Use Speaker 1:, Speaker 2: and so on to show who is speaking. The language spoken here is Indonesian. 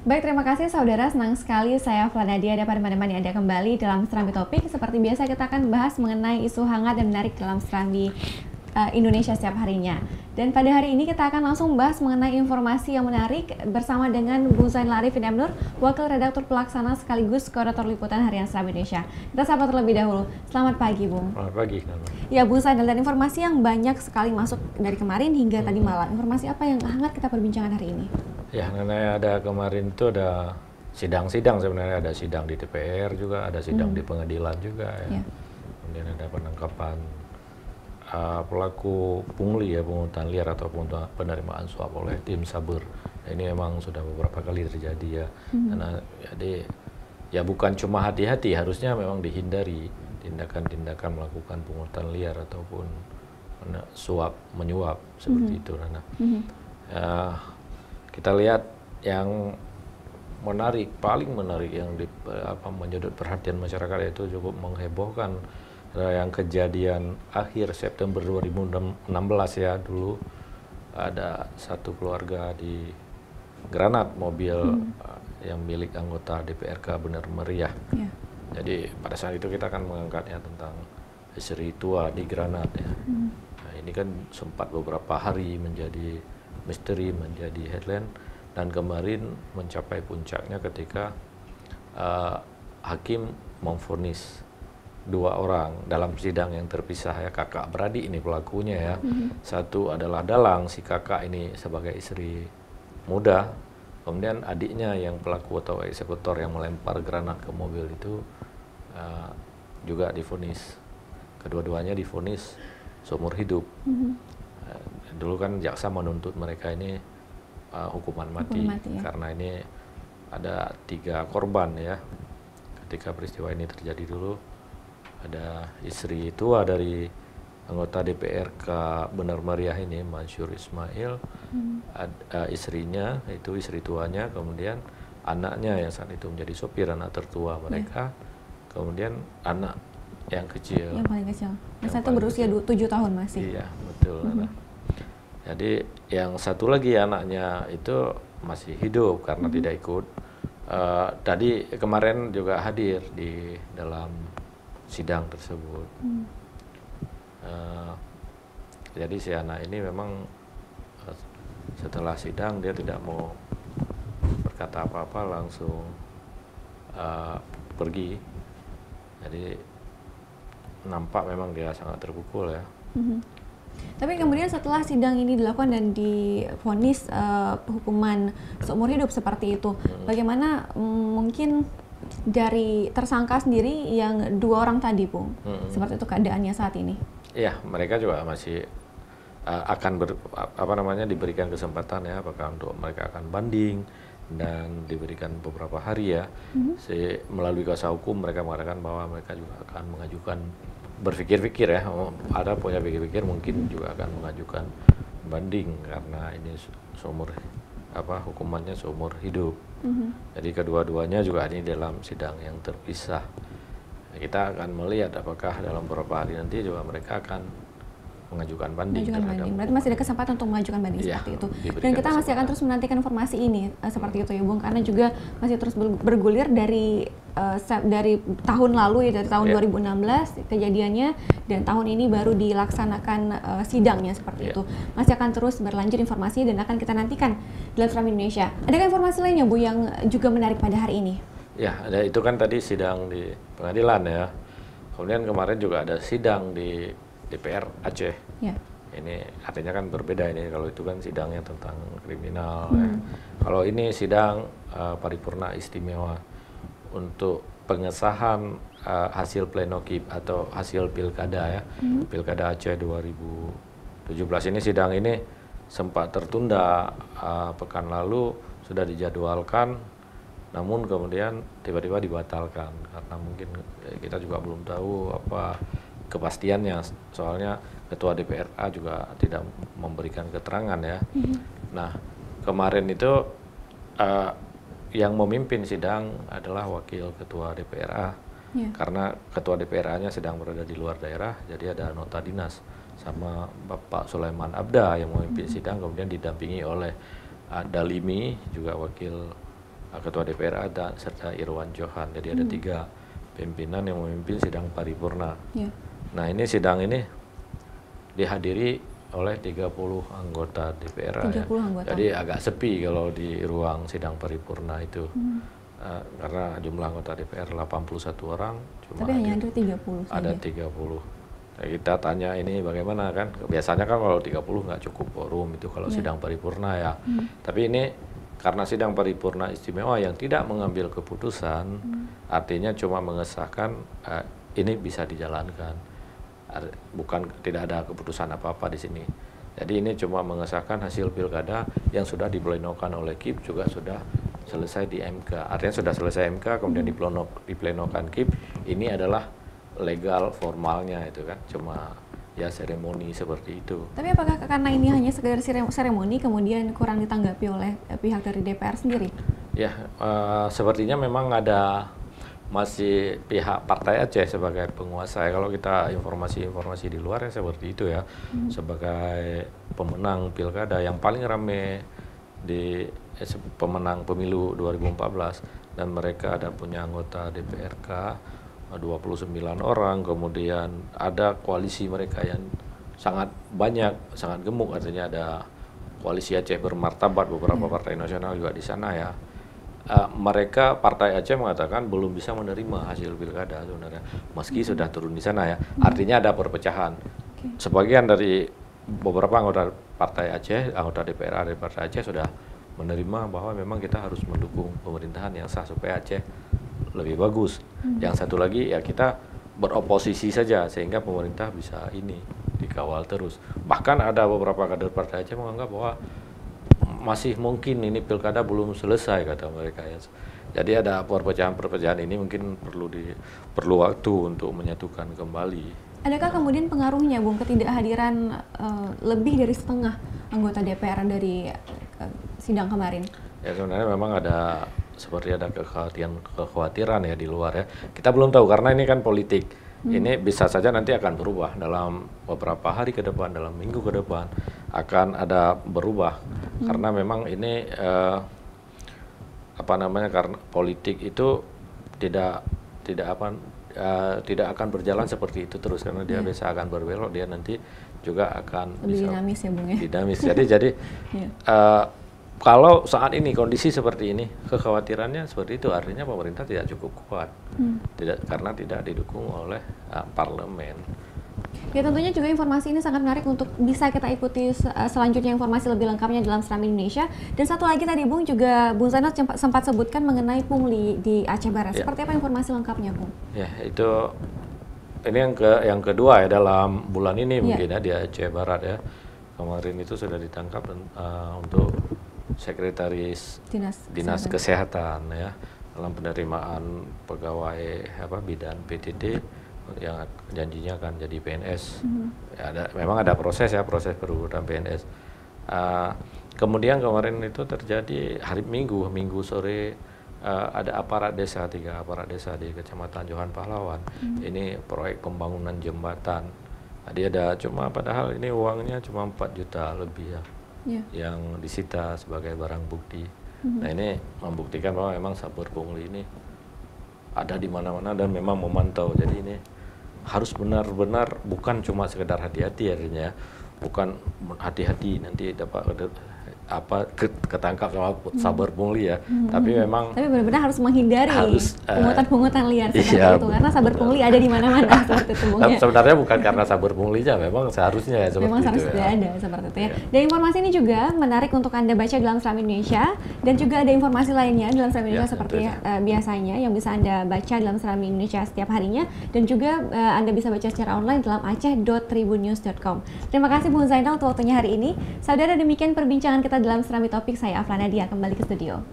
Speaker 1: Baik, terima kasih saudara. Senang sekali saya Vlanadia dapat menemani Anda kembali dalam Serambi Topik. Seperti biasa kita akan bahas mengenai isu hangat dan menarik dalam Serambi Indonesia setiap harinya. Dan pada hari ini kita akan langsung bahas mengenai informasi yang menarik bersama dengan Bung Zainal Arifin M. Nur, Wakil Redaktur Pelaksana sekaligus Koordinator Liputan Harian Serambi Indonesia. Kita sapa terlebih dahulu. Selamat pagi, Bung.
Speaker 2: Selamat pagi.
Speaker 1: Ya, Bung Zainal, dan informasi yang banyak sekali masuk dari kemarin hingga tadi malam. Informasi apa yang hangat kita perbincangkan hari ini?
Speaker 2: Ya, karena ada kemarin itu ada sidang-sidang sebenarnya, ada sidang di DPR juga, ada sidang di pengadilan juga ya. Kemudian ada penangkapan pelaku pungli ya, pungutan liar atau penerimaan suap oleh tim Saber. Nah, ini memang sudah beberapa kali terjadi ya. Karena jadi ya bukan cuma hati-hati, harusnya memang dihindari tindakan-tindakan melakukan pungutan liar ataupun suap menyuap seperti itu. Nah, kita lihat yang menarik, paling menarik yang menyedot perhatian masyarakat itu cukup menghebohkan, yang kejadian akhir September 2016 ya. Dulu ada satu keluarga di granat mobil yang milik anggota DPRK Benar Meriah. Jadi pada saat itu kita akan mengangkatnya tentang istri tua di granat ya. Nah, ini kan sempat beberapa hari menjadi misteri, menjadi headline, dan kemarin mencapai puncaknya ketika hakim memvonis 2 orang dalam sidang yang terpisah ya, kakak beradik ini pelakunya ya. Satu adalah Dalang, si kakak ini sebagai istri muda, kemudian adiknya yang pelaku atau eksekutor yang melempar granat ke mobil itu juga divonis. Kedua-duanya divonis seumur hidup. Dulu kan jaksa menuntut mereka ini hukuman mati ya. Karena ini ada 3 korban ya. Ketika peristiwa ini terjadi dulu, ada istri tua dari anggota DPRK Benar Meriah ini, Mansur Ismail, istrinya itu istri tuanya, kemudian anaknya yang saat itu menjadi sopir, anak tertua mereka, kemudian anak yang kecil.
Speaker 1: Yang paling kecil. Yang satu berusia 7 tahun masih.
Speaker 2: Iya, betul. Jadi yang satu lagi anaknya itu masih hidup karena tidak ikut. Tadi kemarin juga hadir di dalam sidang tersebut. Jadi si anak ini memang setelah sidang dia tidak mau berkata apa-apa, langsung pergi. Jadi nampak memang dia sangat terpukul ya.
Speaker 1: Tapi kemudian setelah sidang ini dilakukan dan divonis hukuman seumur hidup seperti itu, bagaimana mungkin dari tersangka sendiri yang 2 orang tadi, Bung? Seperti itu keadaannya saat ini?
Speaker 2: Iya, mereka juga masih akan diberikan kesempatan ya, apakah untuk mereka akan banding dan diberikan beberapa hari ya. Melalui kuasa hukum mereka mengatakan bahwa mereka juga akan mengajukan, berpikir-pikir ya, ada punya pikir-pikir mungkin juga akan mengajukan banding karena ini hukumannya seumur hidup. Jadi kedua-duanya juga ini dalam sidang yang terpisah. Kita akan melihat apakah dalam beberapa hari nanti juga mereka akan mengajukan banding.
Speaker 1: Berarti masih ada kesempatan untuk mengajukan banding seperti itu. Dan kita masih akan terus menantikan informasi ini seperti itu ya, Bung, karena juga masih terus bergulir dari tahun lalu ya, dari tahun 2016 kejadiannya, dan tahun ini baru dilaksanakan sidangnya seperti itu. Masih akan terus berlanjut informasi dan akan kita nantikan dalam Serambi Indonesia. Adakah informasi lainnya, Bu, yang juga menarik pada hari ini? Ya,
Speaker 2: ada, itu kan tadi sidang di pengadilan ya. Kemudian kemarin juga ada sidang di DPR Aceh. Ini artinya kan berbeda ini, kalau itu kan sidangnya tentang kriminal ya. Kalau ini sidang paripurna istimewa untuk pengesahan hasil plenokip atau hasil pilkada ya. Pilkada Aceh 2017 ini, sidang ini sempat tertunda pekan lalu, sudah dijadwalkan, namun kemudian tiba-tiba dibatalkan karena mungkin kita juga belum tahu apa kepastiannya, soalnya Ketua DPRA juga tidak memberikan keterangan ya. Nah, kemarin itu yang memimpin sidang adalah Wakil Ketua DPRA, karena Ketua DPRA-nya sedang berada di luar daerah, jadi ada nota dinas sama Bapak Sulaiman Abda yang memimpin sidang, kemudian didampingi oleh Dalimi, juga Wakil Ketua DPR ada, serta Irwan Johan. Jadi ada 3 pimpinan yang memimpin sidang paripurna. Nah ini sidang ini dihadiri oleh 30 anggota DPR
Speaker 1: 30 anggota.
Speaker 2: Jadi agak sepi kalau di ruang sidang paripurna itu. Karena jumlah anggota DPR 81 orang, cuma
Speaker 1: tapi hanya ada 30 saja.
Speaker 2: Ada 30. Nah, kita tanya ini bagaimana kan? Biasanya kan kalau 30 nggak cukup quorum itu kalau sidang paripurna ya. Tapi ini karena sidang paripurna istimewa yang tidak mengambil keputusan, artinya cuma mengesahkan ini bisa dijalankan. Bukan, tidak ada keputusan apa-apa di sini. Jadi ini cuma mengesahkan hasil pilkada yang sudah diplenokan oleh KIP, juga sudah selesai di MK. Artinya sudah selesai MK, kemudian diplenokan KIP. Ini adalah legal formalnya itu kan, cuma ya seremoni seperti itu.
Speaker 1: Tapi apakah karena ini hanya sekedar seremoni kemudian kurang ditanggapi oleh pihak dari DPR sendiri?
Speaker 2: Ya, sepertinya memang ada masih pihak Partai Aceh sebagai penguasa. Kalau kita informasi di luar ya seperti itu ya, sebagai pemenang pilkada yang paling ramai di pemenang pemilu 2014, dan mereka ada punya anggota DPRK 29 orang, kemudian ada koalisi mereka yang sangat banyak, sangat gemuk, artinya ada koalisi Aceh Bermartabat, beberapa partai nasional juga di sana ya. Mereka Partai Aceh mengatakan belum bisa menerima hasil pilkada sebenarnya, meski sudah turun di sana ya. Artinya ada perpecahan. Sebagian dari beberapa anggota Partai Aceh, anggota DPR dari Partai Aceh sudah menerima bahwa memang kita harus mendukung pemerintahan yang sah supaya Aceh lebih bagus. Yang satu lagi ya kita beroposisi saja sehingga pemerintah bisa ini dikawal terus. Bahkan ada beberapa kader Partai Aceh menganggap bahwa masih mungkin ini pilkada belum selesai kata mereka ya. Jadi ada perpecahan ini mungkin perlu waktu untuk menyatukan kembali.
Speaker 1: Adakah kemudian pengaruhnya, Bung, ketidakhadiran lebih dari setengah anggota DPR dari sidang kemarin?
Speaker 2: Ya sebenarnya memang ada seperti ada kekhawatiran ya di luar ya. Kita belum tahu karena ini kan politik. Ini bisa saja nanti akan berubah dalam beberapa hari ke depan, dalam minggu ke depan akan ada berubah. Karena memang ini karena politik itu tidak akan berjalan seperti itu terus, karena dia bisa akan berbelok, dia nanti juga akan
Speaker 1: lebih dinamis ya, Bung ya.
Speaker 2: Dinamis. Jadi kalau saat ini kondisi seperti ini, kekhawatirannya seperti itu, artinya pemerintah tidak cukup kuat, karena tidak didukung oleh parlemen.
Speaker 1: Ya tentunya juga informasi ini sangat menarik untuk bisa kita ikuti selanjutnya, informasi lebih lengkapnya dalam Serambi Indonesia. Dan satu lagi tadi Bung Zainal sempat sebutkan mengenai pungli di Aceh Barat. Seperti apa informasi lengkapnya, Bung? Ya
Speaker 2: itu ini yang kedua ya dalam bulan ini mungkin ya di Aceh Barat ya. Kemarin itu sudah ditangkap untuk Sekretaris Dinas Kesehatan ya dalam penerimaan pegawai bidan PTT yang janjinya akan jadi PNS. Ya, memang ada proses perebutan PNS. Kemudian kemarin itu terjadi hari Minggu sore ada aparat desa, 3 aparat desa di Kecamatan Johan Pahlawan. Ini proyek pembangunan jembatan. Dia ada padahal ini uangnya cuma 4 juta lebih ya. Yang disita sebagai barang bukti. Nah ini membuktikan bahwa memang saber pungli ini ada di mana-mana dan memang memantau. Jadi ini harus benar-benar bukan cuma sekedar hati-hati artinya, bukan hati-hati nanti dapat ketangkap sama saber pungli ya, tapi benar-benar
Speaker 1: harus menghindari pungutan-pungutan liar seperti itu, karena saber pungli ada di mana-mana seperti itu.
Speaker 2: Sebenarnya bukan karena saber punglinya, memang seharusnya ya seperti
Speaker 1: memang itu. Memang seharusnya ada seperti itu ya. Dan informasi ini juga menarik untuk Anda baca dalam Serambi Indonesia, dan juga ada informasi lainnya dalam Serambi Indonesia seperti biasanya yang bisa Anda baca dalam Serambi Indonesia setiap harinya, dan juga Anda bisa baca secara online dalam aceh.tribunnews.com. Terima kasih Bung Zainal untuk waktunya hari ini. Saudara, demikian perbincangan kita dalam Serambi Topik. Saya Afla Nadia, kembali ke studio.